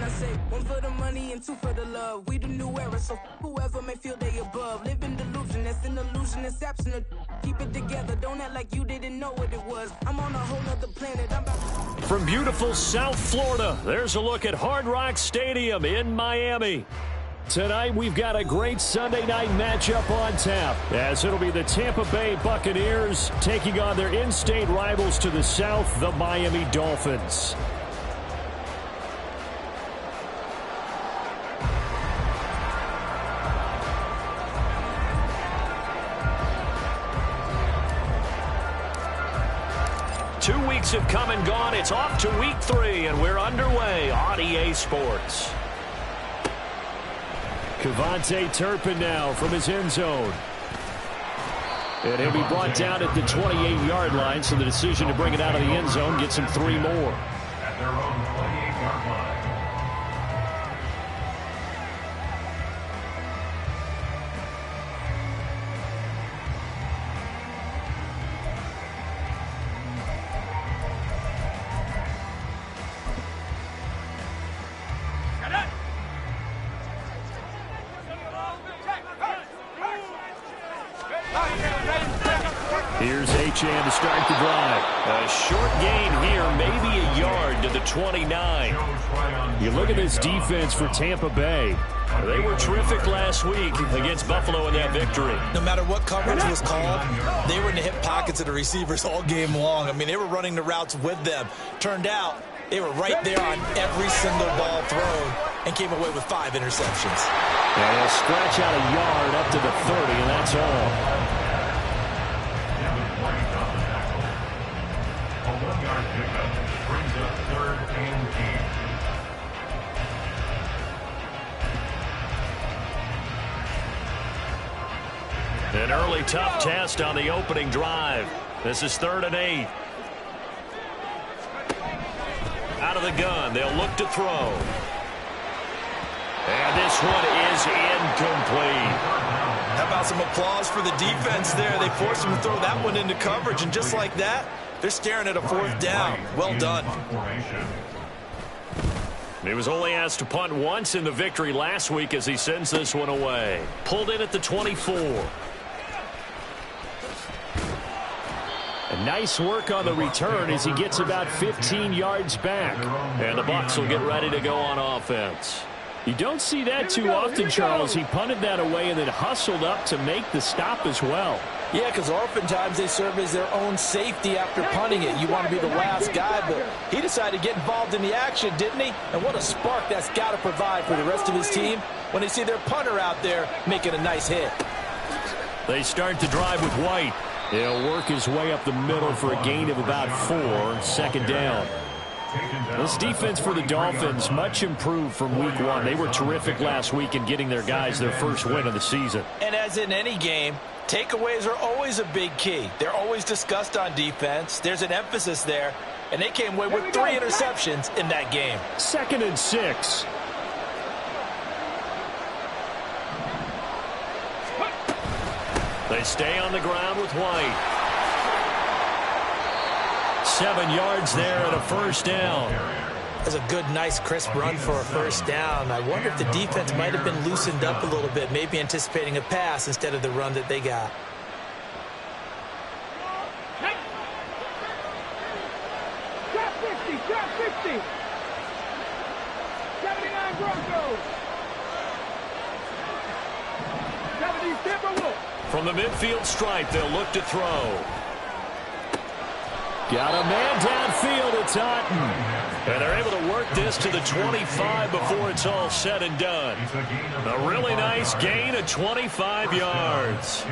I say? One for the money and two for the love. We the new era, so whoever may feel they above. Live in delusion, that's an illusion, it's absent. Keep it together, don't act like you didn't know what it was. I'm on a whole nother planet. From beautiful South Florida, there's a look at Hard Rock Stadium in Miami. Tonight, we've got a great Sunday night matchup on tap, as it'll be the Tampa Bay Buccaneers taking on their in-state rivals to the south, the Miami Dolphins. Two weeks have come and gone. It's off to week 3, and we're underway on EA Sports. KaVontae Turpin now from his end zone. And he'll be brought down at the 28-yard line, so the decision to bring it out of the end zone gets him 3 more. At their own 28-yard line. Here's Achane to start the drive. A short gain here, maybe a yard to the 29. You look at this defense for Tampa Bay. They were terrific last week against Buffalo in that victory. No matter what coverage was called, they were in the hip pockets of the receivers all game long. I mean, they were running the routes with them. Turned out they were right there on every single ball thrown and came away with 5 interceptions. And he'll scratch out a yard up to the 30, and that's all. An early tough test on the opening drive. This is 3rd and 8. Out of the gun, they'll look to throw. And this one is incomplete. How about some applause for the defense there? They forced him to throw that one into coverage, and just like that, they're staring at a 4th down. Well done. He was only asked to punt once in the victory last week as he sends this one away. Pulled in at the 24. And nice work on the return as he gets about 15 yards back. And the Bucs will get ready to go on offense. You don't see that too often, Charles. He punted that away and then hustled up to make the stop as well. Yeah, because oftentimes they serve as their own safety after punting it. You want to be the last guy, but he decided to get involved in the action, didn't he? And what a spark that's got to provide for the rest of his team when they see their punter out there making a nice hit. They start to drive with White. He'll work his way up the middle for a gain of about 4, 2nd down. This defense for the Dolphins, much improved from week 1. They were terrific last week in getting their guys their first win of the season. And as in any game, takeaways are always a big key. They're always discussed on defense. There's an emphasis there, and they came away with 3 interceptions in that game. 2nd and 6. They stay on the ground with White. 7 yards there and a 1st down. That's a good, nice, crisp run for a 1st down. I wonder if the defense might have been loosened up a little bit, maybe anticipating a pass instead of the run that they got. Drop 50, drop 50. 79 Broncos. 70 Timberwolves. From the midfield stripe, they'll look to throw. Got a man downfield, it's Otten. And they're able to work this to the 25 before it's all said and done. A really nice gain of 25 yards.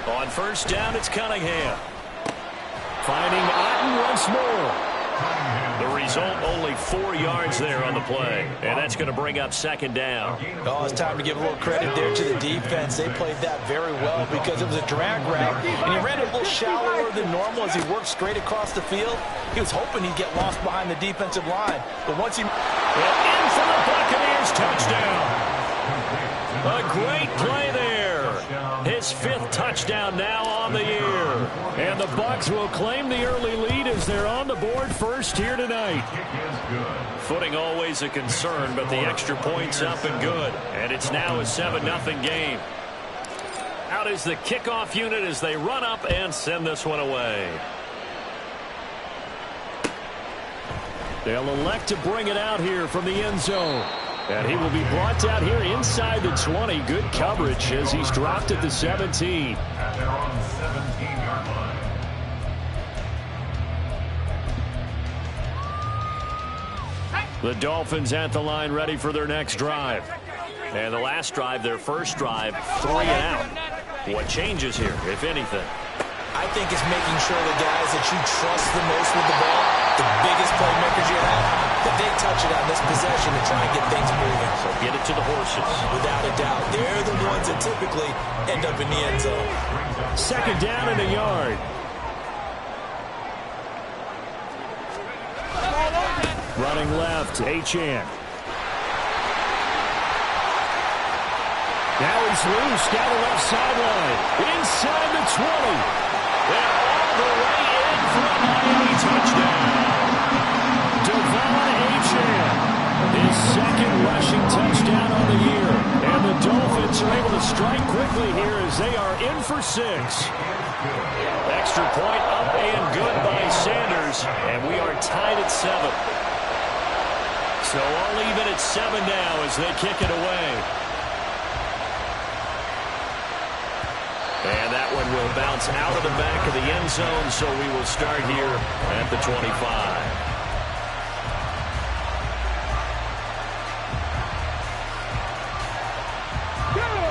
On 1st down, it's Cunningham. Finding Otten once more. The result, only 4 yards there on the play. And that's going to bring up 2nd down. Oh, it's time to give a little credit there to the defense. They played that very well because it was a drag route. And he ran it a little shallower than normal as he worked straight across the field. He was hoping he'd get lost behind the defensive line. But once he... in for the Buccaneers, touchdown. A great play there. His 5th touchdown now on the year. And the Bucs will claim the early lead as they're on the board first here tonight. Footing always a concern, but the extra point's up and good. And it's now a 7-0 game. Out is the kickoff unit as they run up and send this one away. They'll elect to bring it out here from the end zone. And he will be brought down here inside the 20. Good coverage as he's dropped at the 17. At their own 17-yard line. The Dolphins at the line ready for their next drive. And the last drive, their first drive, 3 and out. What changes here, if anything? I think it's making sure the guys that you trust the most with the ball, the biggest playmakers you have, that they touch it on this possession to try and get things moving. So get it to the horses. Without a doubt, they're the ones that typically end up in the end zone. 2nd down and a yard. Running left, Achane. Now he's loose down the left sideline. Inside the 20. They're all the way in for a Miami touchdown. Devon Achane, his 2nd rushing touchdown on the year. And the Dolphins are able to strike quickly here as they are in for 6. Extra point up and good by Sanders. And we are tied at 7. So all even at 7 now as they kick it away. And that one will bounce out of the back of the end zone, so we will start here at the 25.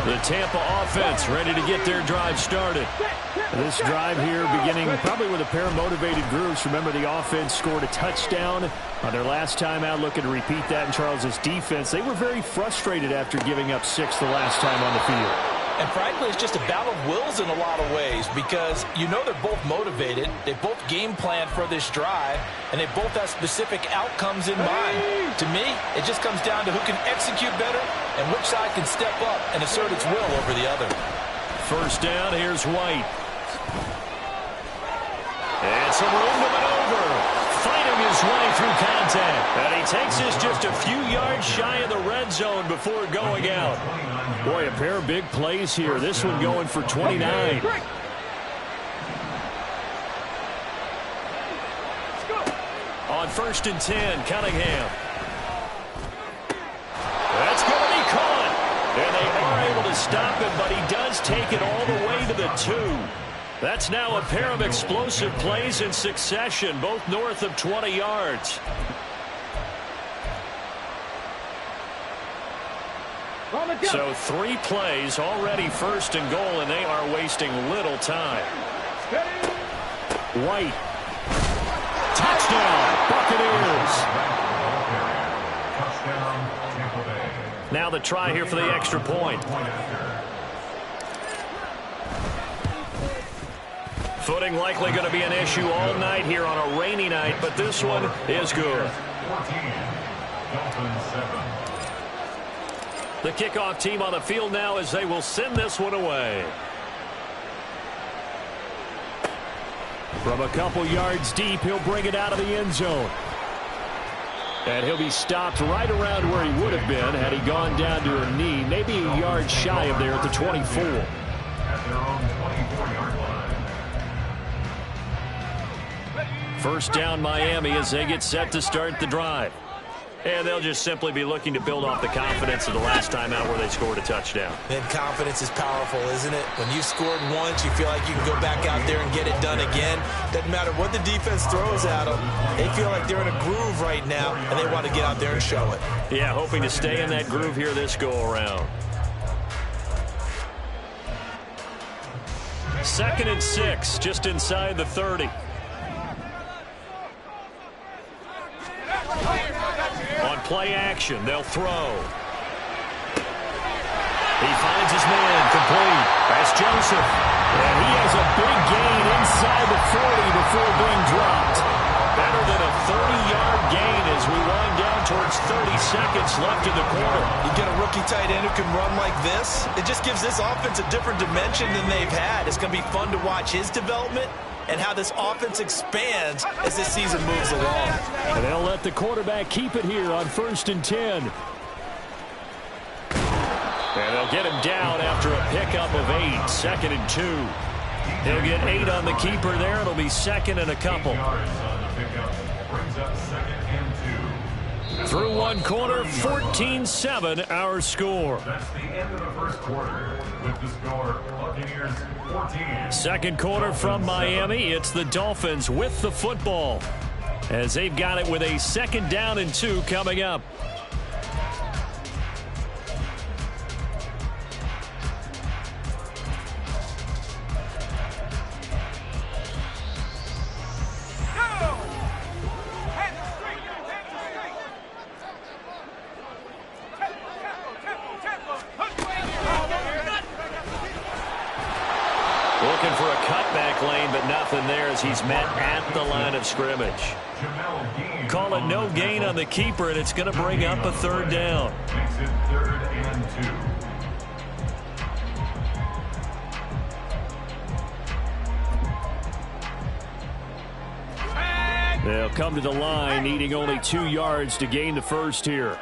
The Tampa offense ready to get their drive started. This drive here beginning probably with a pair of motivated groups. Remember, the offense scored a touchdown on their last time out, looking to repeat that in Charles's defense. They were very frustrated after giving up 6 the last time on the field. And frankly, it's just a battle of wills in a lot of ways because you know they're both motivated. They both game plan for this drive, and they both have specific outcomes in mind. To me, it just comes down to who can execute better and which side can step up and assert its will over the other. First down, here's White. And some room to maneuver. Fighting his way through contact. And he takes this just a few yards shy of the red zone before going out. Boy, a pair of big plays here. This one going for 29. On 1st and 10, Cunningham. That's going to be caught. And they are able to stop him, but he does take it all the way to the 2. That's now a pair of explosive plays in succession, both north of 20 yards. So 3 plays already 1st and goal, and they are wasting little time. White. Touchdown, Buccaneers. Now the try here for the extra point. Footing likely going to be an issue all night here on a rainy night, but this one is good. The kickoff team on the field now as they will send this one away. From a couple yards deep, he'll bring it out of the end zone. And he'll be stopped right around where he would have been had he gone down to a knee, maybe a yard shy of there at the 24. At their own 24-yard line. First down Miami as they get set to start the drive. And they'll just simply be looking to build off the confidence of the last time out where they scored a touchdown. And confidence is powerful, isn't it? When you've scored once, you feel like you can go back out there and get it done again. Doesn't matter what the defense throws at them. They feel like they're in a groove right now, and they want to get out there and show it. Yeah, hoping to stay in that groove here this go-around. 2nd and 6, just inside the 30. On play action, they'll throw. He finds his man, complete. That's Joseph. And he has a big gain inside the 40 before being dropped. Better than a 30-yard gain as we wind down towards 30 seconds left in the quarter. You get a rookie tight end who can run like this, it just gives this offense a different dimension than they've had. It's going to be fun to watch his development and how this offense expands as this season moves along. And they'll let the quarterback keep it here on 1st and 10. And they'll get him down after a pickup of 8, 2nd and 2. He'll get 8 on the keeper there. It'll be 2nd and a couple. Through one quarter, 14-7 our score. That's the end of the first quarter with the score Buccaneers 14. Second quarter from Miami. It's the Dolphins with the football as they've got it with a 2nd down and 2 coming up. Looking for a cutback lane, but nothing there as he's met at the line of scrimmage. Call it no gain on the keeper, and it's going to bring up a 3rd down. Makes it 3rd and 2. They'll come to the line, needing only 2 yards to gain the first here.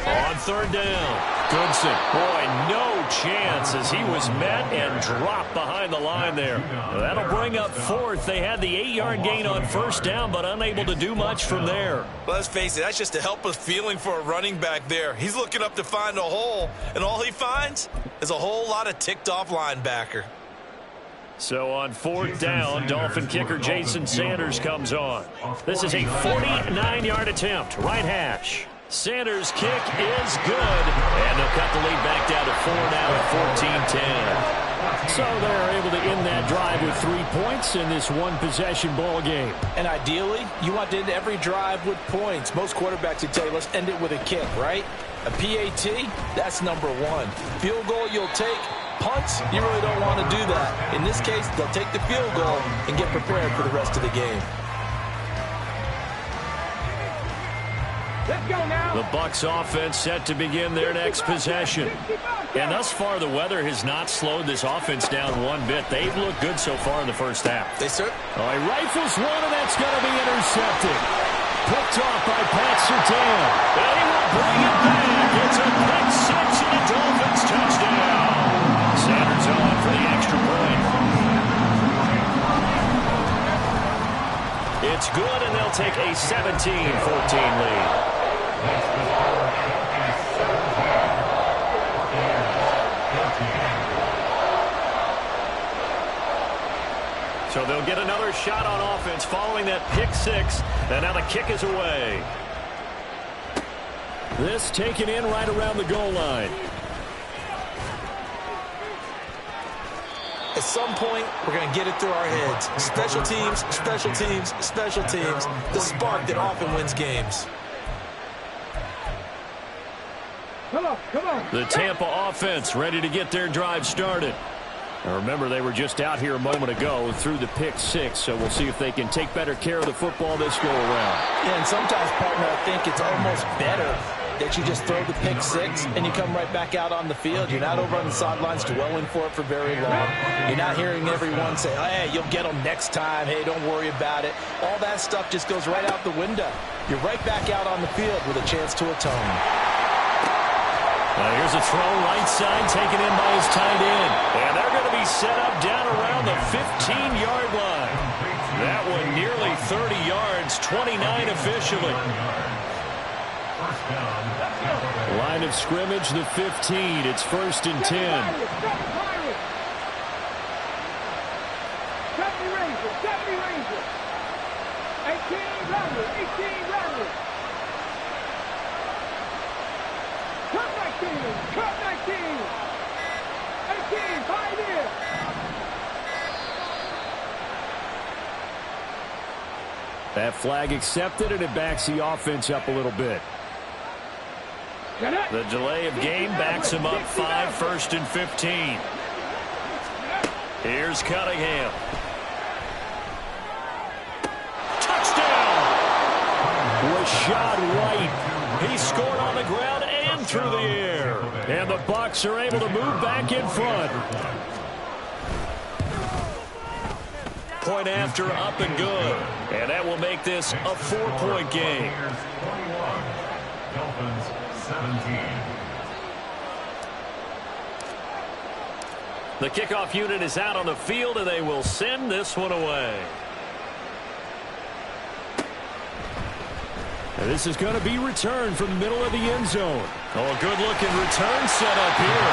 On 3rd down, Goodson. Boy, no chance as he was met and dropped behind the line there. That'll bring up 4th. They had the 8-yard gain on 1st down, but unable to do much from there. Well, let's face it, that's just a helpless feeling for a running back there. He's looking up to find a hole, and all he finds is a whole lot of ticked-off linebacker. So on 4th down, Dolphin kicker Jason Sanders comes on. This is a 49-yard attempt, right hash. Sanders' kick is good, and they'll cut the lead back down to 4 now at 14-10. So they're able to end that drive with 3 points in this one-possession ball game. And ideally, you want to end every drive with points. Most quarterbacks would tell you, let's end it with a kick, right? A PAT, that's number 1. Field goal you'll take. Punts, you really don't want to do that. In this case, they'll take the field goal and get prepared for the rest of the game. Let's go now. The Bucs offense set to begin their next possession. And thus far, the weather has not slowed this offense down one bit. They've looked good so far in the first half. They sir. Oh, he rifles one, and that's going to be intercepted. Picked off by Pat Surtain. And he will bring it back. It's a pick 6 and a Dolphins touchdown. Sanders on for the extra point. It's good, and they'll take a 17-14 lead. So they'll get another shot on offense following that pick 6, and now the kick is away. This taken in right around the goal line. At some point, we're going to get it through our heads. Special teams, special teams, special teams. The spark that often wins games. Come on, come on. The Tampa offense ready to get their drive started. Now remember, they were just out here a moment ago through the pick 6, so we'll see if they can take better care of the football this go-around. Yeah, and sometimes, partner, I think it's almost better that you just throw the pick 6 and you come right back out on the field. You're not over on the sidelines dwelling for it for very long. You're not hearing everyone say, hey, you'll get them next time. Hey, don't worry about it. All that stuff just goes right out the window. You're right back out on the field with a chance to atone. Now here's a throw right side taken in by his tight end. And they're going to be set up down around the 15-yard line. That one nearly 30 yards, 29 officially. Line of scrimmage, the 15. It's 1st and 10. 70 Rangers, 70 Rangers. 18 Rangers, 18 Rangers. Cut 19, cut 19. 18, 5 here. That flag accepted, and it backs the offense up a little bit. The delay of game backs him up 5, 1st and 15. Here's Cunningham. Touchdown! shot right. He scored on the ground and through the air. And the Bucks are able to move back in front. Point after, up and good. And that will make this a 4-point game. Dolphins 17. The kickoff unit is out on the field, and they will send this one away. And this is going to be returned from the middle of the end zone. Oh, a good-looking return set up here.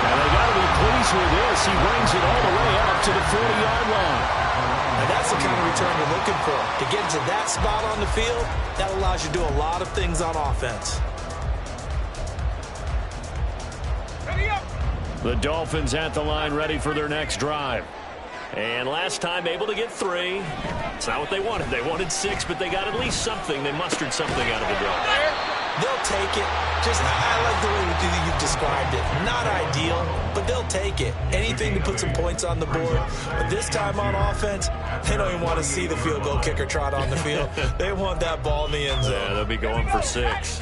And they got to be pleased with this. He brings it all the way up to the 40-yard line. And that's the kind of return you're looking for. To get to that spot on the field, that allows you to do a lot of things on offense. Ready up. The Dolphins at the line ready for their next drive. And last time able to get 3. It's not what they wanted. They wanted 6, but they got at least something. They mustered something out of the drive. They'll take it. I like the way you've described it. Not ideal, but they'll take it. Anything to put some points on the board. But this time on offense, they don't even want to see the field goal kicker trot on the field. They want that ball in the end zone. Yeah, they'll be going for 6.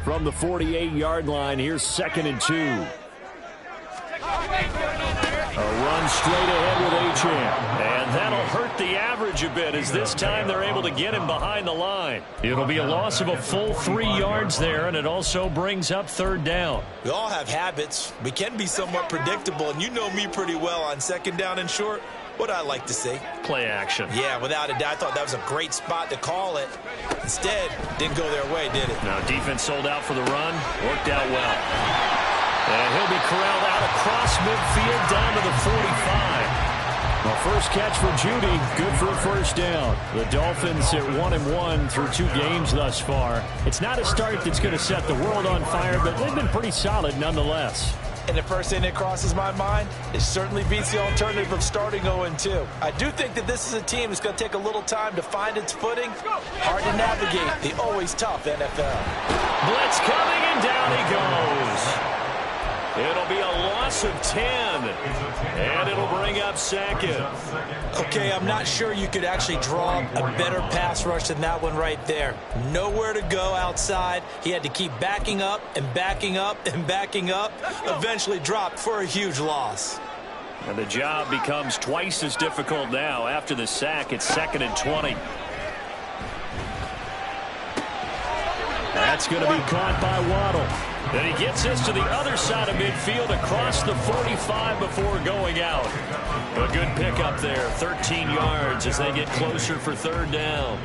From the 48-yard line, here's 2nd and 2. A run straight ahead with Achane. And that'll hurt the average a bit as this time they're able to get him behind the line. It'll be a loss of a full 3 yards there, and it also brings up 3rd down. We all have habits. We can be somewhat predictable, and you know me pretty well on 2nd down and short. What I like to see. Play action. Yeah, without a doubt. I thought that was a great spot to call it. Instead, didn't go their way, did it? Now, defense sold out for the run. Worked out well. And he'll be corralled out across midfield down to the 45. Well, first catch for Judy. Good for a 1st down. The Dolphins at 1-1 through 2 games thus far. It's not a start that's going to set the world on fire, but they've been pretty solid nonetheless. And the first thing that crosses my mind, it certainly beats the alternative of starting 0-2. I do think that this is a team that's going to take a little time to find its footing. Hard to navigate the always tough NFL. Blitz coming, and down he goes. It'll be a loss of 10, and it'll bring up 2nd. Okay, I'm not sure you could actually draw a better pass rush than that one right there. Nowhere to go outside. He had to keep backing up and backing up and backing up. Eventually dropped for a huge loss. And the job becomes twice as difficult now. After the sack, it's 2nd and 20. That's going to be caught by Waddle. Then he gets this to the other side of midfield across the 45 before going out. A good pickup there, 13 yards as they get closer for 3rd down.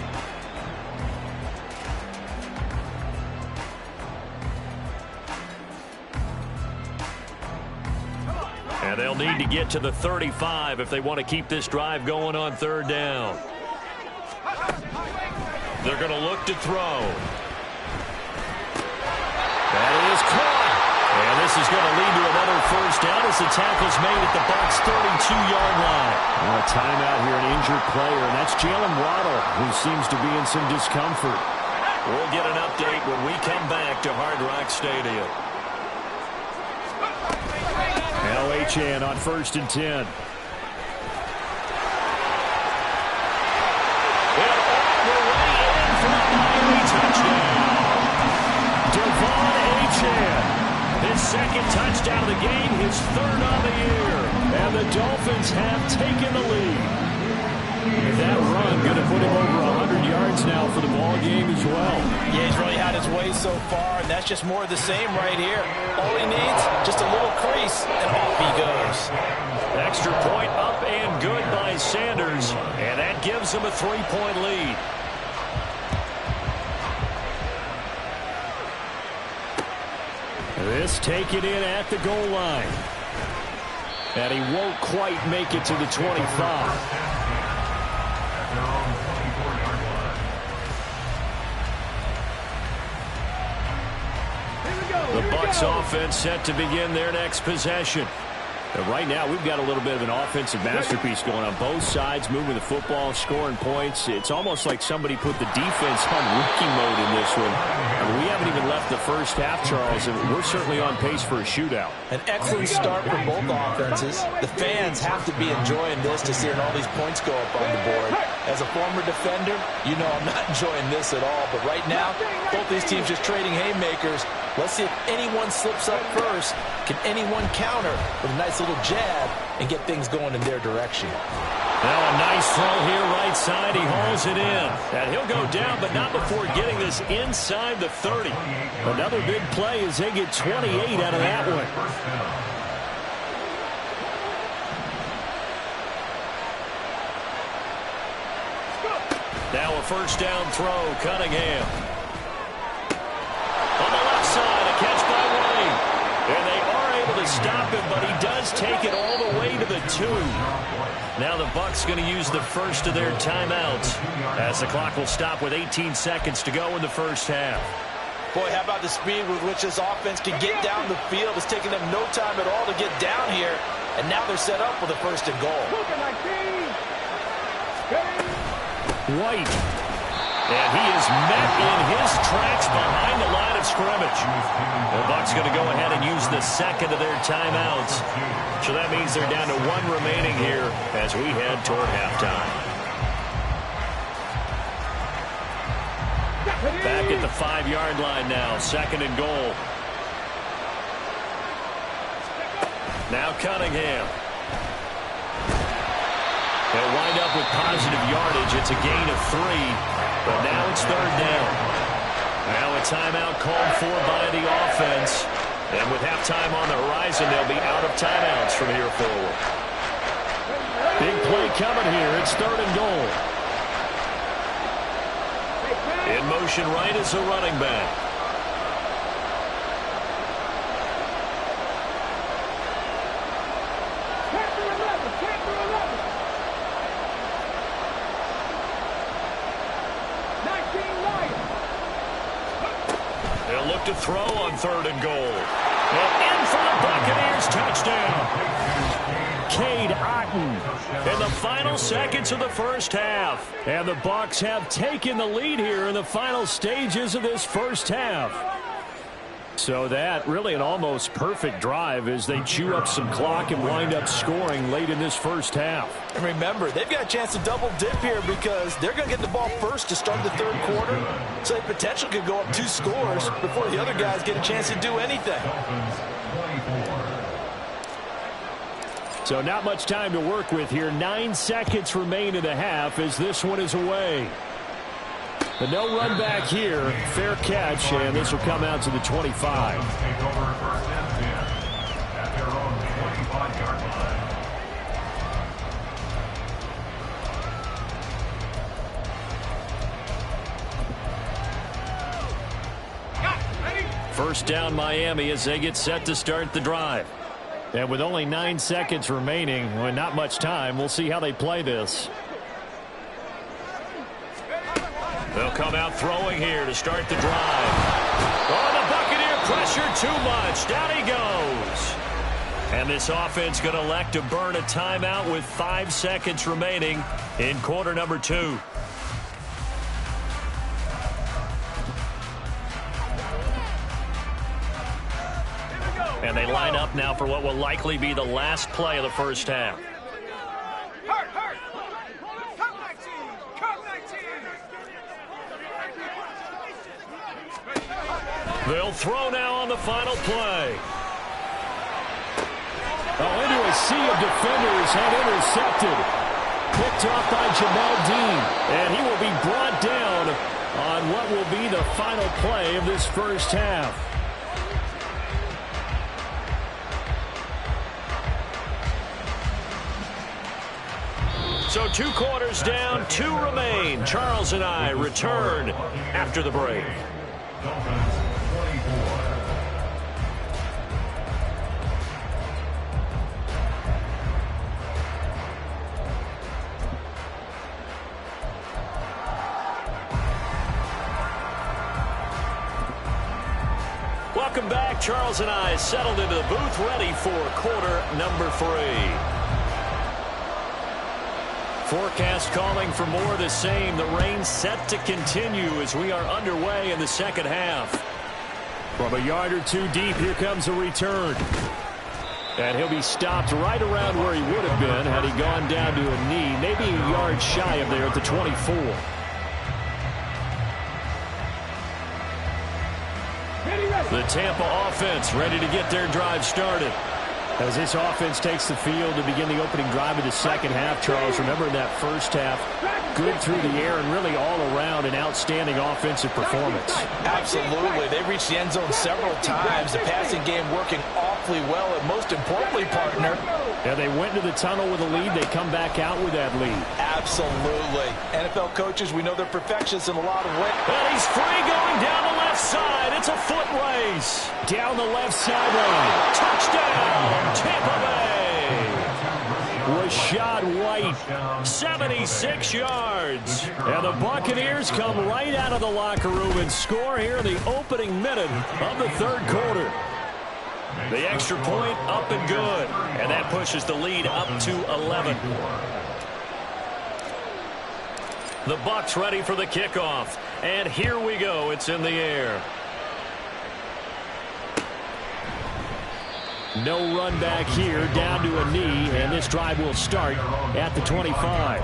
And they'll need to get to the 35 if they want to keep this drive going on 3rd down. They're going to look to throw. That is caught. And this is going to lead to another 1st down as the tackle's made at the Bucs' 32-yard line. Well, a timeout here, an injured player, and that's Jalen Waddle, who seems to be in some discomfort. We'll get an update when we come back to Hard Rock Stadium. Now Achane on 1st and 10. And all the way in for a Miami touchdown. Devon Achane, his 2nd touchdown of the game, his 3rd on the year. And the Dolphins have taken the lead. And that run going to put him over 100 yards now for the ball game as well. Yeah, he's really had his way so far, and that's just more of the same right here. All he needs, just a little crease, and off he goes. Extra point up and good by Sanders, and that gives him a 3-point lead. This taken in at the goal line. And he won't quite make it to the 25. The Bucs offense set to begin their next possession. And right now, we've got a little bit of an offensive masterpiece going on both sides, moving the football, scoring points. It's almost like somebody put the defense on rookie mode in this one. I mean, we haven't even left the first half, Charles, and we're certainly on pace for a shootout. An excellent start for both offenses. The fans have to be enjoying this to seeing all these points go up on the board. As a former defender, you know I'm not enjoying this at all. But right now, both these teams just trading haymakers. Let's see if anyone slips up first. Can anyone counter with a nice little jab and get things going in their direction? Now a nice throw here right side. He hauls it in. And he'll go down, but not before getting this inside the 30. Another big play as they get 28 out of that one. Now a first down throw, Cunningham. On the left side, a catch by Wayne. And they are able to stop him, but he does take it all the way to the 2. Now the Bucs going to use the first of their timeouts as the clock will stop with 18 seconds to go in the first half. Boy, how about the speed with which this offense can get down the field? It's taking them no time at all to get down here. And now they're set up with a first and goal. White. And he is met in his tracks behind the line of scrimmage. The Bucs going to go ahead and use the second of their timeouts. So that means they're down to 1 remaining here as we head toward halftime. Back at the 5-yard line now, second and goal. Now Cunningham. They'll wind up with positive yardage. It's a gain of 3. But now it's third down. Now a timeout called for by the offense. And with halftime on the horizon, they'll be out of timeouts from here forward. Big play coming here. It's third and goal. In motion right is the running back. They'll look to throw on third and goal. And in for the Buccaneers, touchdown. Cade Otton in the final seconds of the first half. And the Bucs have taken the lead here in the final stages of this first half. So that really an almost perfect drive as they chew up some clock and wind up scoring late in this first half. And remember, they've got a chance to double dip here because they're going to get the ball first to start the third quarter. So they potentially could go up 2 scores before the other guys get a chance to do anything. So not much time to work with here. 9 seconds remain in the half as this one is away. But no run back here. Fair catch, and this will come out to the 25. Take over first and 10 at their own 25-yard Ready? First down Miami as they get set to start the drive. And with only 9 seconds remaining, well, not much time, we'll see how they play this. They'll come out throwing here to start the drive. Oh, the Buccaneer pressure too much. Down he goes. And this offense going to elect to burn a timeout with 5 seconds remaining in quarter number 2. And they line up now for what will likely be the last play of the first half. Hurt. Come 19. They'll throw now on the final play. Oh, into a sea of defenders and intercepted. Picked off by Jamel Dean. And he will be brought down on what will be the final play of this first half. So 2 quarters down, 2 remain. Charles and I return after the break. Dolphins 24. Welcome back. Charles and I settled into the booth, ready for quarter number 3. Forecast calling for more of the same. The rain set to continue as we are underway in the second half. From a yard or two deep, here comes a return. And he'll be stopped right around where he would have been had he gone down to a knee, maybe a yard shy of there at the 24. The Tampa offense ready to get their drive started. As this offense takes the field to begin the opening drive of the second half, Charles, remember in that first half, good through the air and really all around an outstanding offensive performance. Absolutely. They reached the end zone several times. The passing game working awfully well, and most importantly, partner. Yeah, they went to the tunnel with a lead. They come back out with that lead. Absolutely. NFL coaches, we know they're perfectionists in a lot of ways. And he's free going down the left side. It's a foot race. Down the left sideline. Touchdown, Tampa Bay. Rashad White, 76 yards. And the Buccaneers come right out of the locker room and score here in the opening minute of the third quarter. The extra point up and good. And that pushes the lead up to 11. The Bucs ready for the kickoff. And here we go. It's in the air. No run back here, down to a knee, and this drive will start at the 25.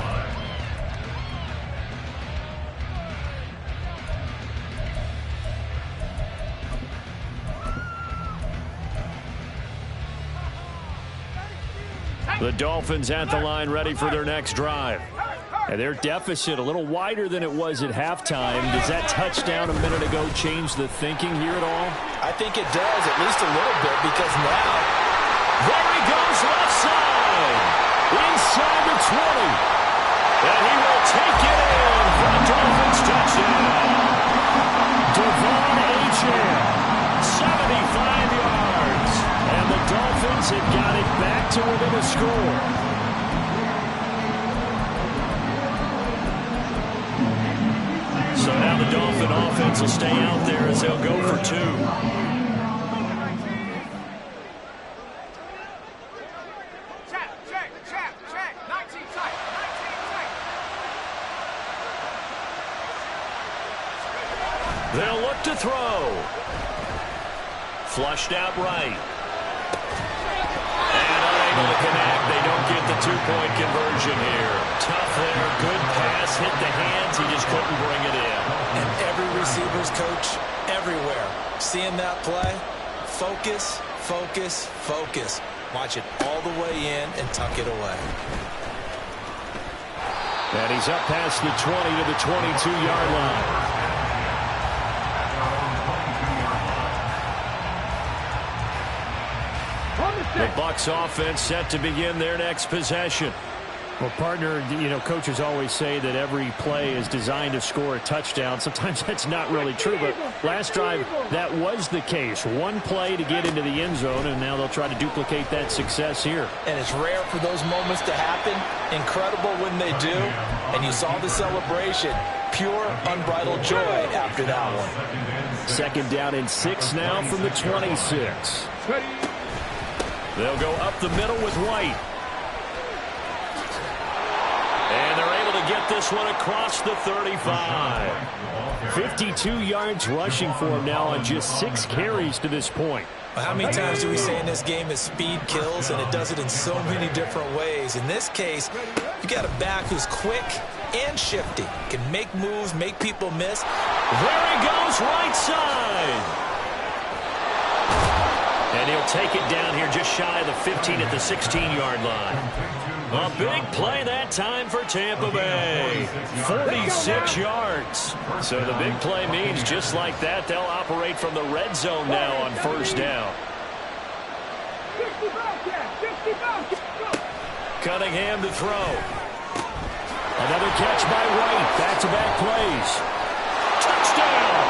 The Dolphins at the line ready for their next drive. And their deficit a little wider than it was at halftime. Does that touchdown a minute ago change the thinking here at all? I think it does, at least a little bit, because now... There he goes left side. Inside the 20. And he will take it in for a Dolphins touchdown. Devon Achane, 75 yards. And the Dolphins have got it back to within a score. So now the Dolphin offense will stay out there as they'll go for 2. Check. 19 tight. They'll look to throw. Flushed out right. And unable to connect. They don't get the 2-point conversion here. Tough there. Good pass. Hit the hands. He just couldn't bring it in. And every receiver's coach everywhere. Seeing that play, focus. Watch it all the way in and tuck it away. And he's up past the 20 to the 22-yard line. The Bucs offense set to begin their next possession. Well, partner, coaches always say that every play is designed to score a touchdown. Sometimes that's not really true, but last drive, that was the case. One play to get into the end zone, and now they'll try to duplicate that success here. And it's rare for those moments to happen. Incredible when they do. And you saw the celebration. Pure, unbridled joy after that one. Second down and 6 now from the 26. They'll go up the middle with White. And they're able to get this one across the 35. 52 yards rushing for him now on just 6 carries to this point. How many times do we say in this game that speed kills, and it does it in so many different ways? In this case, you got a back who's quick and shifty. Can make moves, make people miss. There he goes, right side. And he'll take it down here just shy of the 15 at the 16-yard line. A big play that time for Tampa Bay. 46 yards. So the big play means just like that, they'll operate from the red zone now on first down. Cunningham to throw. Another catch by White. Back-to-back plays. Touchdown!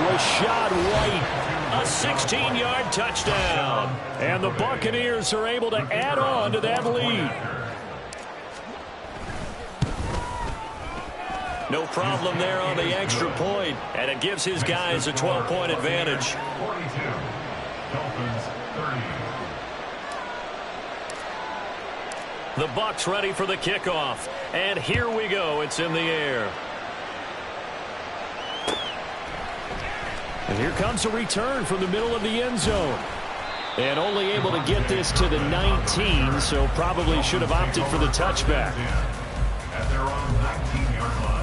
Rashad White. A 16-yard touchdown. And the Buccaneers are able to add on to that lead. No problem there on the extra point, and it gives his guys a 12-point advantage. 42. Dolphins 30. The Bucs ready for the kickoff, and here we go. It's in the air. And here comes a return from the middle of the end zone. And only able to get this to the 19, so probably should have opted for the touchback. At their own 19-yard line.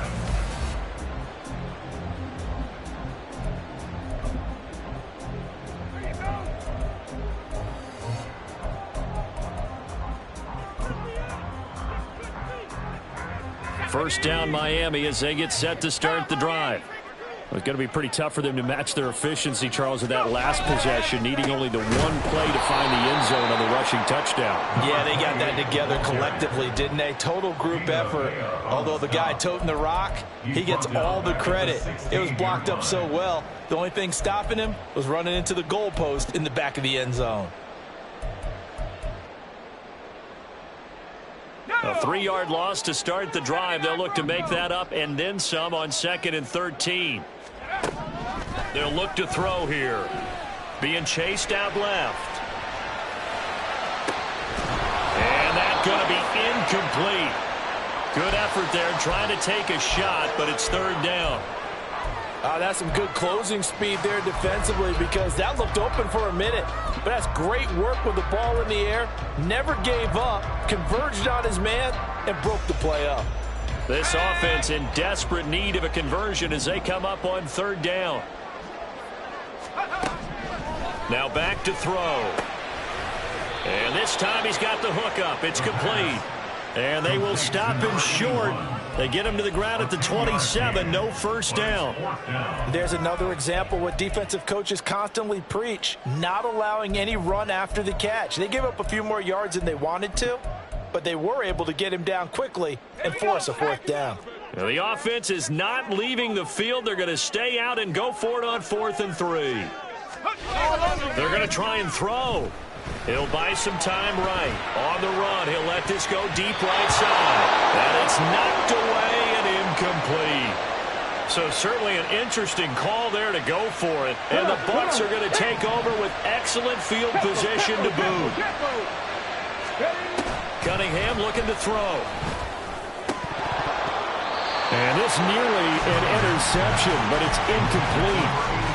First down Miami as they get set to start the drive. It's going to be pretty tough for them to match their efficiency, Charles, with that last possession, needing only the one play to find the end zone on the rushing touchdown. Yeah, they got that together collectively, didn't they? Total group effort. Although the guy toting the rock, he gets all the credit. It was blocked up so well. The only thing stopping him was running into the goalpost in the back of the end zone. A 3-yard loss to start the drive. They'll look to make that up and then some on 2nd and 13. They'll look to throw here. Being chased out left. And that's going to be incomplete. Good effort there trying to take a shot, but it's 3rd down. That's some good closing speed there defensively because that looked open for a minute. But that's great work with the ball in the air. Never gave up, converged on his man, and broke the play up. This offense in desperate need of a conversion as they come up on 3rd down. Now back to throw. And this time he's got the hook up. It's complete. And they will stop him short. They get him to the ground at the 27. No first down. There's another example what defensive coaches constantly preach, not allowing any run after the catch. They gave up a few more yards than they wanted to, but they were able to get him down quickly and force a 4th down. Now the offense is not leaving the field. They're going to stay out and go for it on 4th and 3. They're going to try and throw. He'll buy some time right. On the run, he'll let this go deep right side. And it's knocked away and incomplete. So certainly an interesting call there to go for it. And the Bucs are going to take over with excellent field position to boot. Cunningham looking to throw. And it's nearly an interception, but it's incomplete.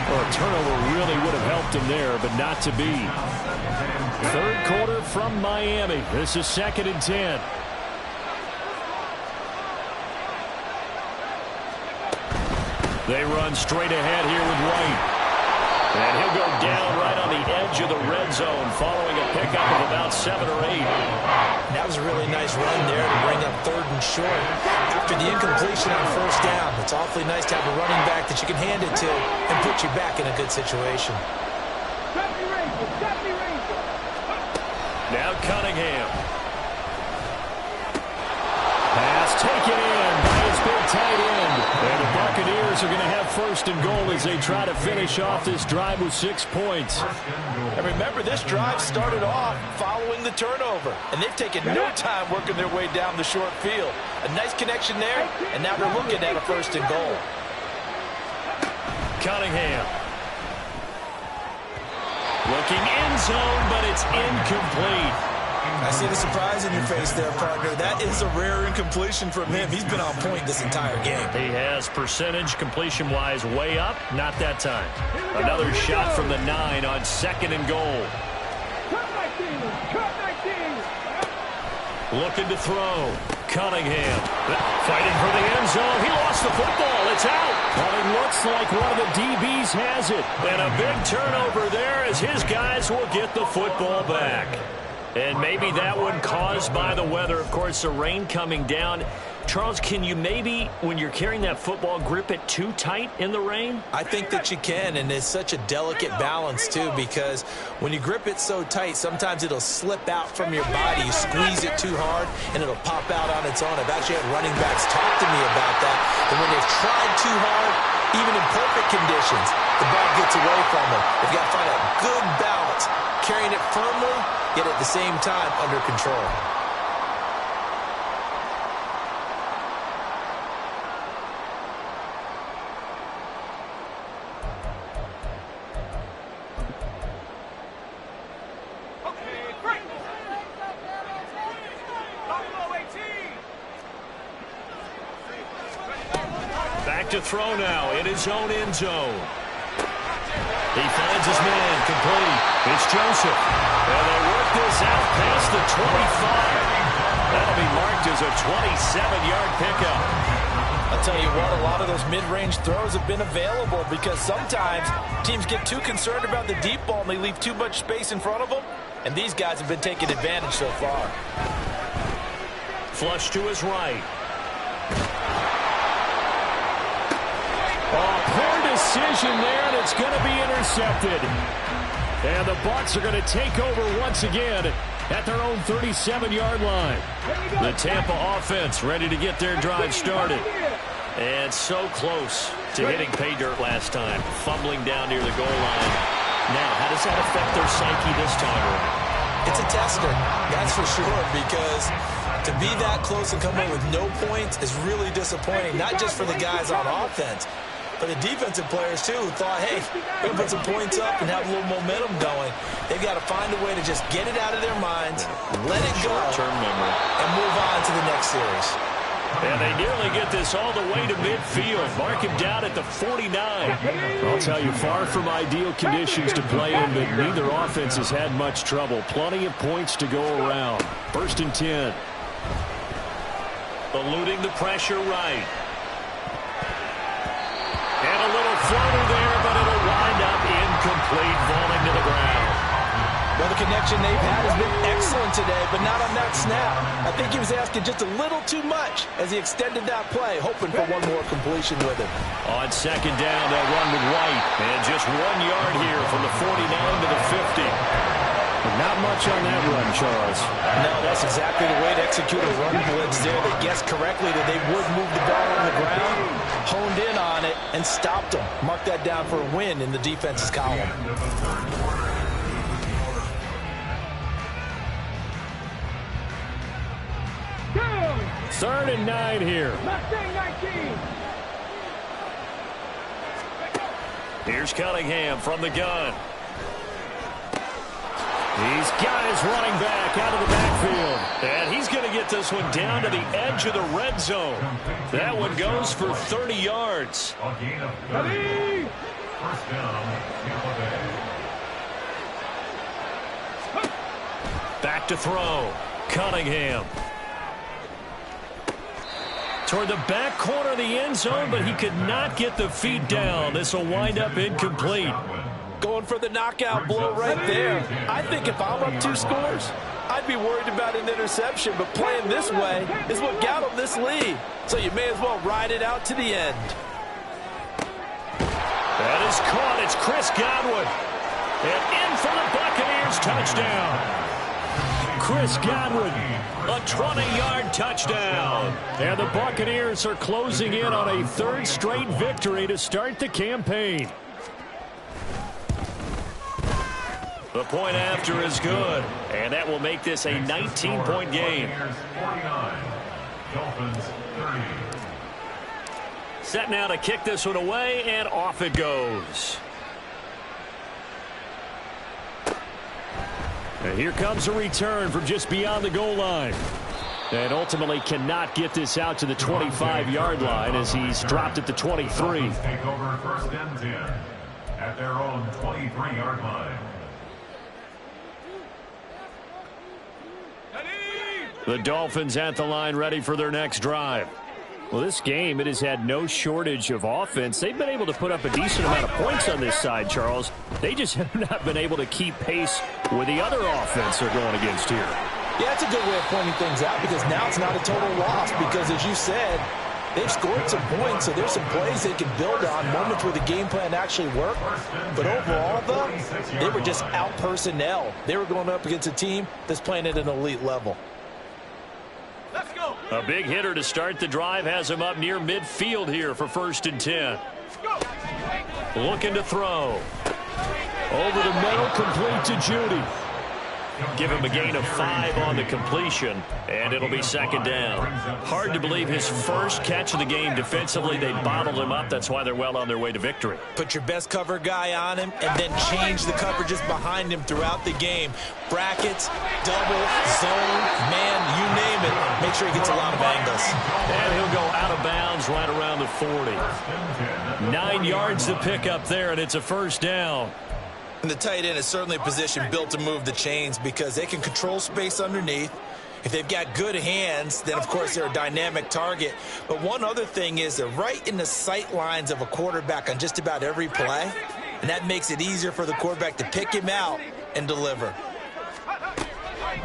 Well, a turnover really would have helped him there, but not to be. 3rd quarter from Miami. This is 2nd and 10. They run straight ahead here with White. And he'll go down right on the edge of the red zone following a pickup of about 7 or 8. That was a really nice run there to bring up 3rd and short. After the incompletion on 1st down, it's awfully nice to have a running back that you can hand it to and put you back in a good situation. Now Cunningham. Pass taken in by his big tight end. And the Buccaneers are going to have 1st and goal as they try to finish off this drive with 6 points. And remember, this drive started off following the turnover. And they've taken no time working their way down the short field. A nice connection there, and now they're looking at a 1st and goal. Cunningham. Looking end zone, but it's incomplete. I see the surprise in your face there, partner. That is a rare incompletion from him. He's been on point this entire game. He has percentage completion-wise way up. Not that time. Another shot from the 9 on 2nd and goal. Looking to throw. Cunningham fighting for the end zone. He lost the football. It's out. Well, it looks like one of the DBs has it. And a big turnover there as his guys will get the football back. And maybe that one caused by the weather. Of course, the rain coming down. Charles, can you maybe, when you're carrying that football, grip it too tight in the rain? I think that you can, and it's such a delicate balance, too, because when you grip it so tight, sometimes it'll slip out from your body. You squeeze it too hard, and it'll pop out on its own. I've actually had running backs talk to me about that, and when they've tried too hard, even in perfect conditions, the ball gets away from them. They've got to find a good balance, carrying it firmly, yet at the same time under control. to throw now in his own end zone. He finds his man complete. It's Joseph. And they work this out past the 25. That'll be marked as a 27-yard pickup. I'll tell you what, a lot of those mid-range throws have been available because sometimes teams get too concerned about the deep ball and they leave too much space in front of them. And these guys have been taking advantage so far. Flush to his right. Oh, poor decision there, and it's going to be intercepted. And the Bucs are going to take over once again at their own 37-yard line. The Tampa offense ready to get their drive started. And so close to hitting pay dirt last time, fumbling down near the goal line. Now, how does that affect their psyche this time around? It's a tester, that's for sure, because to be that close and come in with no points is really disappointing, not just for the guys on offense, but the defensive players, too, who thought, hey, we're going to put some points up and have a little momentum going. They've got to find a way to just get it out of their minds, let it go, and move on to the next series. And they nearly get this all the way to midfield. Mark him down at the 49. I'll tell you, far from ideal conditions to play in, but neither offense has had much trouble. Plenty of points to go around. 1st and 10. Eluding the pressure right. And a little floater there, but it'll wind up incomplete, falling to the ground. Well, the connection they've had has been excellent today, but not on that snap. I think he was asking just a little too much as he extended that play, hoping for one more completion with it. On 2nd down, they'll run with White. And just 1 yard here from the 49 to the 50. Not much on that run, Charles. No, that's exactly the way to execute a run blitz there. They guessed correctly that they would move the ball on the ground, honed in on it, and stopped them. Mark that down for a win in the defense's column. 3rd and 9 here. Here's Cunningham from the gun. He's got his running back out of the backfield. And he's going to get this one down to the edge of the red zone. That one goes for 30 yards. A gain of 30. 1st down, Tampa Bay. Back to throw. Cunningham. Toward the back corner of the end zone, but he could not get the feet down. This will wind up incomplete. Going for the knockout blow right there. I think if I'm up 2 scores, I'd be worried about an interception, but playing this way is what got him this lead. So you may as well ride it out to the end. That is caught. It's Chris Godwin. And in for the Buccaneers touchdown. Chris Godwin, a 20-yard touchdown. And the Buccaneers are closing in on a 3rd straight victory to start the campaign. The point after is good, and that will make this a 19-point game. 49, Dolphins 30. Set now to kick this one away, and off it goes. And here comes a return from just beyond the goal line. And ultimately cannot get this out to the 25-yard line as he's dropped at the 23. Take over 1st and 10 at their own 23-yard line. The Dolphins at the line ready for their next drive. Well, this game, it has had no shortage of offense. They've been able to put up a decent amount of points on this side, Charles. They just have not been able to keep pace with the other offense they're going against here. Yeah, that's a good way of pointing things out because now it's not a total loss because, as you said, they've scored some points, so there's some plays they can build on, moments where the game plan actually worked. But overall, though, they were just out personnel. They were going up against a team that's playing at an elite level. Let's go. A big hitter to start the drive has him up near midfield here for 1st and 10. Looking to throw. Over the middle, complete to Judy. Give him a gain of 5 on the completion, and it'll be second down. Hard to believe his first catch of the game defensively. They bottled him up. That's why they're well on their way to victory. Put your best cover guy on him and then change the coverages behind him throughout the game. Brackets, double, zone, man, you name it. Make sure he gets a lot of angles. And he'll go out of bounds right around the 40. 9 yards to pick up there, and it's a first down. And the tight end is certainly a position built to move the chains because they can control space underneath. If they've got good hands, then, of course, they're a dynamic target. But one other thing is they're right in the sight lines of a quarterback on just about every play, and that makes it easier for the quarterback to pick him out and deliver.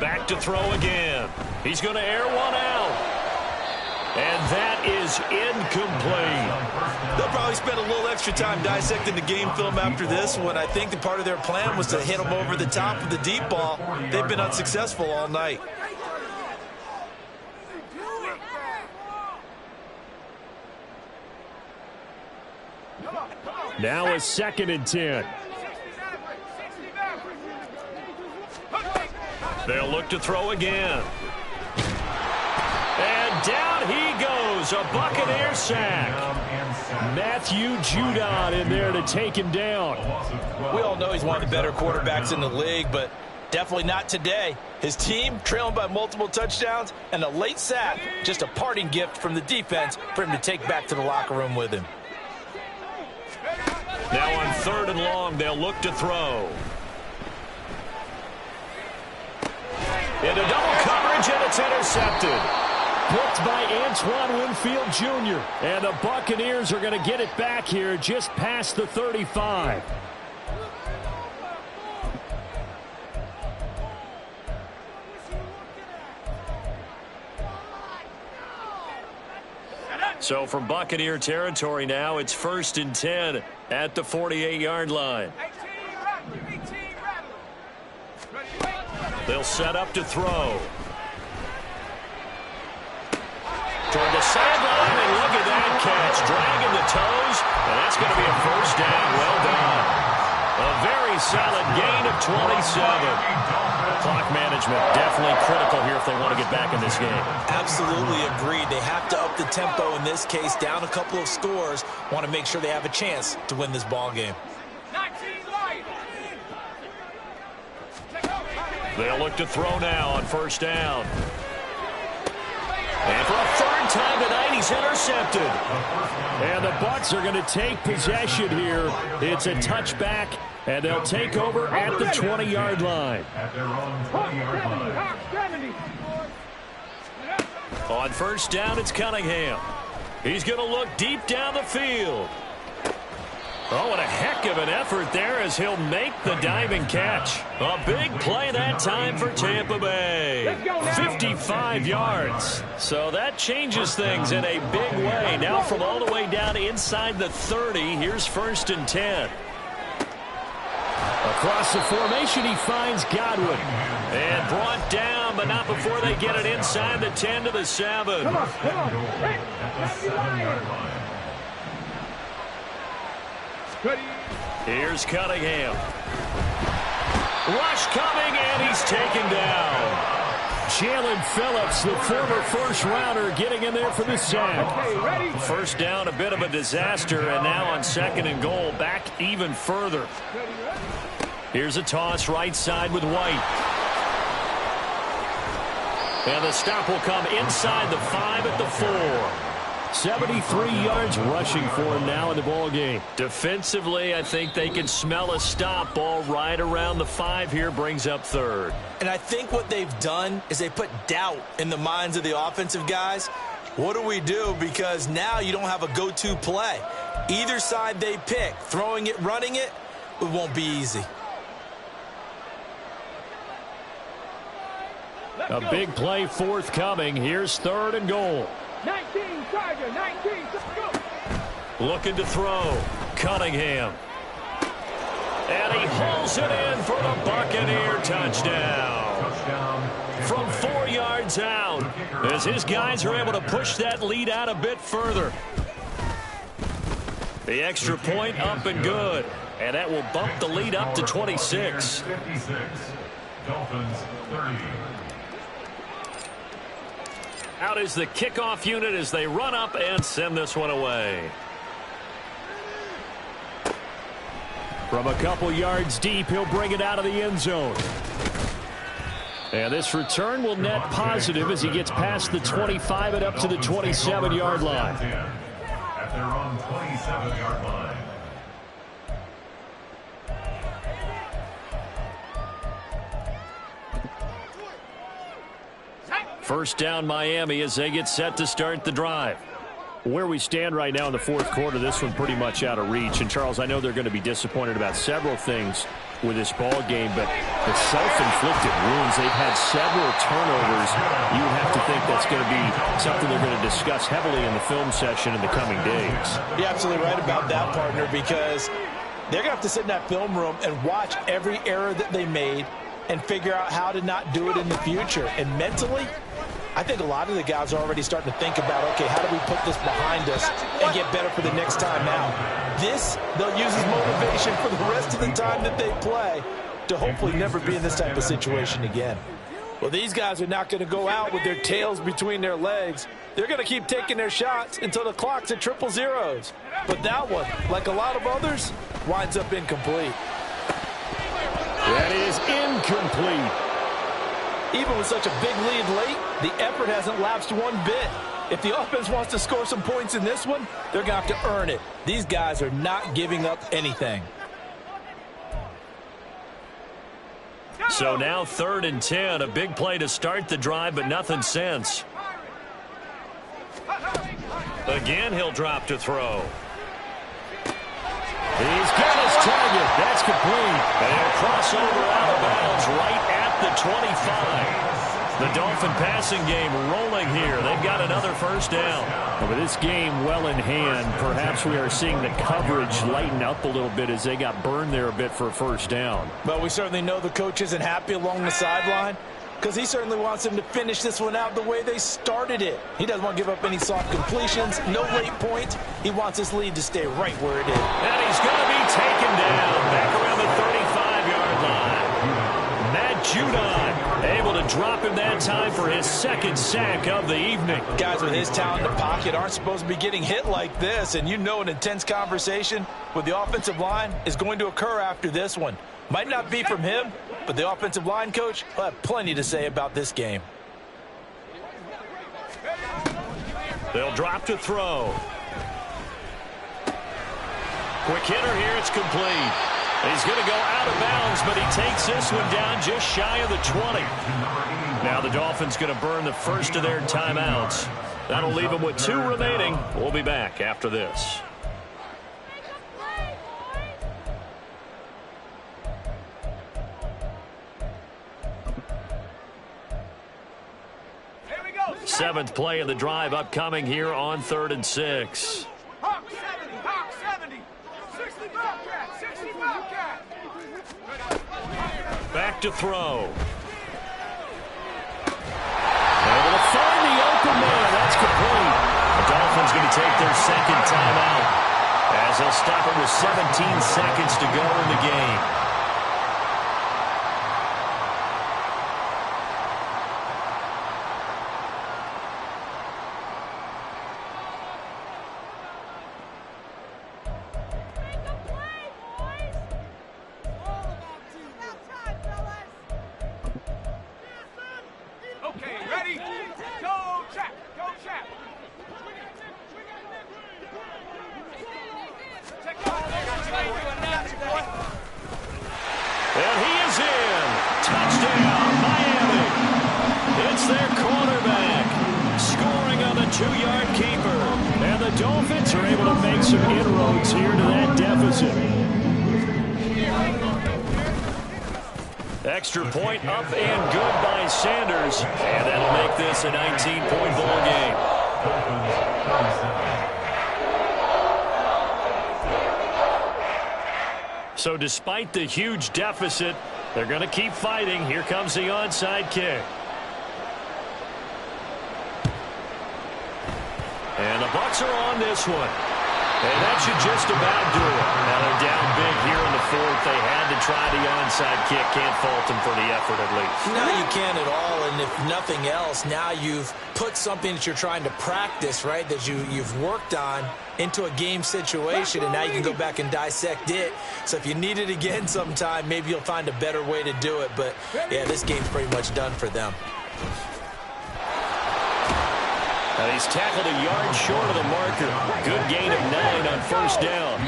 Back to throw again. He's going to air one out. And that is incomplete. They'll probably spend a little extra time dissecting the game film after this one. I think that part of their plan was to hit them over the top with the deep ball. They've been unsuccessful all night. Now a 2nd and 10. They'll look to throw again. And down he goes, a Buccaneer sack. Matthew Judon in there to take him down. We all know he's one of the better quarterbacks in the league, but definitely not today. His team trailing by multiple touchdowns, and a late sack, just a parting gift from the defense for him to take back to the locker room with him. Now on 3rd and long, they'll look to throw. Into double coverage, and it's intercepted. Booked by Antoine Winfield Jr. And the Buccaneers are going to get it back here just past the 35. So from Buccaneer territory now, it's 1st and 10 at the 48-yard line. They'll set up to throw. Toward the sideline, and look at that catch. Dragging the toes, and that's going to be a first down. Well done. A very solid gain of 27. Clock management definitely critical here if they want to get back in this game. Absolutely agreed. They have to up the tempo in this case, down a couple of scores. Want to make sure they have a chance to win this ball game. They'll look to throw now on 1st down. And for a 3rd time tonight, he's intercepted. And the Bucs are going to take possession here. It's a touchback, and they'll take over at the 20-yard line. At their own 20-yard line. On 1st down, it's Cunningham. He's going to look deep down the field. Oh, what a heck of an effort there as he'll make the diving catch. A big play that time for Tampa Bay. 55 yards. So that changes things in a big way. Now from all the way down inside the 30, here's 1st and 10. Across the formation, he finds Godwin. And brought down, but not before they get it inside the 10 to the 7. Come on. At the 7-yard line. Here's Cunningham. Rush coming, and he's taken down. Jalen Phillips, the former first-rounder, getting in there for the sack. First down, a bit of a disaster, and now on 2nd and goal, back even further. Here's a toss right side with White. And the stop will come inside the 5 at the 4. 73 yards rushing for him now in the ball game. Defensively, I think they can smell a stop. Ball right around the 5 here, brings up 3rd. And I think what they've done is they put doubt in the minds of the offensive guys. What do we do? Because now you don't have a go-to play. Either side they pick, throwing it, running it, it won't be easy. A big play forthcoming. Here's 3rd and goal. 19, Charger, 19, let's go. Looking to throw. Cunningham. And he hauls it in for the Buccaneer touchdown. From 4 yards out, as his guys are able to push that lead out a bit further. The extra point up and good. And that will bump the lead up to 26. Dolphins 30. Out is the kickoff unit as they run up and send this one away. From a couple yards deep, he'll bring it out of the end zone. And this return will net positive as he gets past the 25 and up to the 27-yard line. At their own 27-yard line. First down Miami as they get set to start the drive. Where we stand right now in the fourth quarter, this one pretty much out of reach. And, Charles, I know they're going to be disappointed about several things with this ball game, but the self-inflicted wounds, they've had several turnovers. You would have to think that's going to be something they're going to discuss heavily in the film session in the coming days. You're absolutely right about that, partner, because they're going to have to sit in that film room and watch every error that they made and figure out how to not do it in the future. And mentally, I think a lot of the guys are already starting to think about, okay, how do we put this behind us and get better for the next time out? This, they'll use as motivation for the rest of the time that they play to hopefully never be in this type of situation again. Well, these guys are not going to go out with their tails between their legs. They're going to keep taking their shots until the clock's at 000. But that one, like a lot of others, winds up incomplete. That is incomplete. Even with such a big lead late, the effort hasn't lapsed one bit. If the offense wants to score some points in this one, they're going to have to earn it. These guys are not giving up anything. So now 3rd and 10, a big play to start the drive, but nothing since. Again, he'll drop to throw. He's got his target. That's complete. And he'll cross over out of bounds right at the 25. The Dolphin passing game rolling here. They've got another first down. With this game well in hand, perhaps we are seeing the coverage lighten up a little bit as they got burned there a bit for a first down. But we certainly know the coach isn't happy along the sideline because he certainly wants them to finish this one out the way they started it. He doesn't want to give up any soft completions, no late points. He wants his lead to stay right where it is. And he's going to be taken down back around the 35-yard line. Matt Judon able to drop him that time for his second sack of the evening. Guys with his talent in the pocket aren't supposed to be getting hit like this, and you know an intense conversation with the offensive line is going to occur after this one. Might not be from him, but the offensive line coach will have plenty to say about this game. They'll drop to throw. Quick hitter here, it's complete. He's going to go out of bounds, but he takes this one down just shy of the 20. Now the Dolphins going to burn the first of their timeouts. That'll leave them with 2 remaining. We'll be back after this. Here we go. 7th play of the drive upcoming here on 3rd and 6. Hawk 70, Hawk 70. 60 Bobcat, 60 Bobcat. Back to throw. Able to find the open man. That's complete. The Dolphins going to take their second timeout as they'll stop it with 17 seconds to go in the game. And he is in. Touchdown, Miami. It's their quarterback scoring on the 2-yard keeper. And the Dolphins are able to make some inroads here to that deficit. Extra point up and good by Sanders. And that'll make this a 19-point ball game. So despite the huge deficit, they're going to keep fighting. Here comes the onside kick. And the Bucs are on this one. And that should just about do it. Now they're down big here in the fourth. They had to try the onside kick. Can't fault them for the effort at least. No, you can't at all. And if nothing else, now you've put something that you're trying to practice, right, that you've worked on into a game situation, and now you can go back and dissect it. So if you need it again sometime, maybe you'll find a better way to do it. But, yeah, this game's pretty much done for them. And he's tackled a yard short of the marker. Good gain of 9 on first down.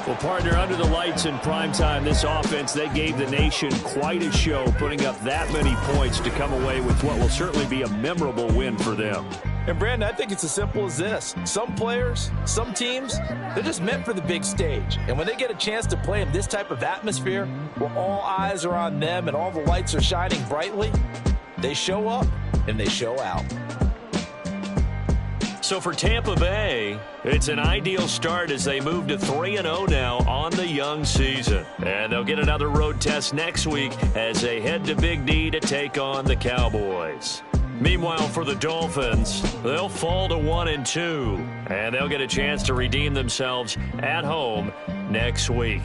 Well, partner, under the lights in primetime, this offense, they gave the nation quite a show, putting up that many points to come away with what will certainly be a memorable win for them. And, Brandon, I think it's as simple as this. Some players, some teams, they're just meant for the big stage. And when they get a chance to play in this type of atmosphere, where all eyes are on them and all the lights are shining brightly, they show up and they show out. So for Tampa Bay, it's an ideal start as they move to 3-0 now on the young season. And they'll get another road test next week as they head to Big D to take on the Cowboys. Meanwhile, for the Dolphins, they'll fall to 1-2, and they'll get a chance to redeem themselves at home next week.